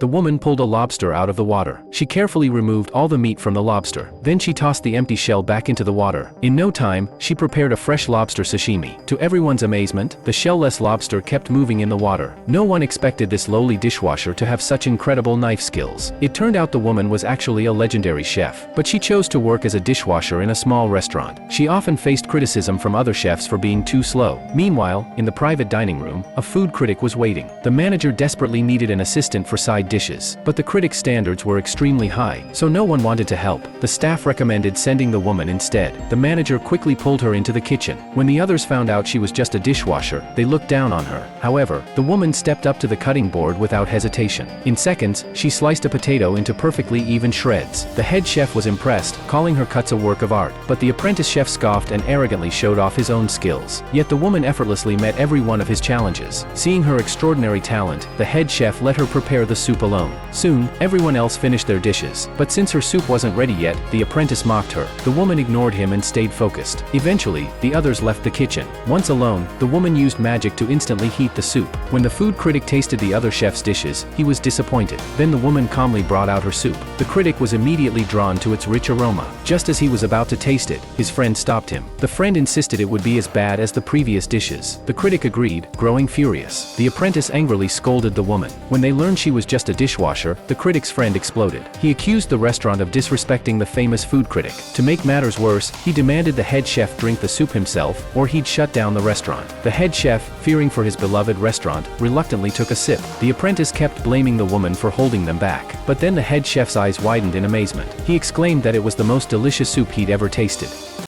The woman pulled a lobster out of the water. She carefully removed all the meat from the lobster. Then she tossed the empty shell back into the water. In no time, she prepared a fresh lobster sashimi. To everyone's amazement, the shell-less lobster kept moving in the water. No one expected this lowly dishwasher to have such incredible knife skills. It turned out the woman was actually a legendary chef, but she chose to work as a dishwasher in a small restaurant. She often faced criticism from other chefs for being too slow. Meanwhile, in the private dining room, a food critic was waiting. The manager desperately needed an assistant for side dishes, but the critic's standards were extremely high, so no one wanted to help. The staff recommended sending the woman instead. The manager quickly pulled her into the kitchen. When the others found out she was just a dishwasher, they looked down on her. However, the woman stepped up to the cutting board without hesitation. In seconds, she sliced a potato into perfectly even shreds. The head chef was impressed, calling her cuts a work of art, but the apprentice chef scoffed and arrogantly showed off his own skills. Yet the woman effortlessly met every one of his challenges. Seeing her extraordinary talent, the head chef let her prepare the soup alone. Soon, everyone else finished their dishes, but since her soup wasn't ready yet, the apprentice mocked her. The woman ignored him and stayed focused. Eventually, the others left the kitchen. Once alone, the woman used magic to instantly heat the soup. When the food critic tasted the other chef's dishes, he was disappointed. Then the woman calmly brought out her soup. The critic was immediately drawn to its rich aroma. Just as he was about to taste it, his friend stopped him. The friend insisted it would be as bad as the previous dishes. The critic agreed, growing furious. The apprentice angrily scolded the woman. When they learned she was just a dishwasher, the critic's friend exploded. He accused the restaurant of disrespecting the famous food critic. To make matters worse, he demanded the head chef drink the soup himself, or he'd shut down the restaurant. The head chef, fearing for his beloved restaurant, reluctantly took a sip. The apprentice kept blaming the woman for holding them back. But then the head chef's eyes widened in amazement. He exclaimed that it was the most delicious soup he'd ever tasted.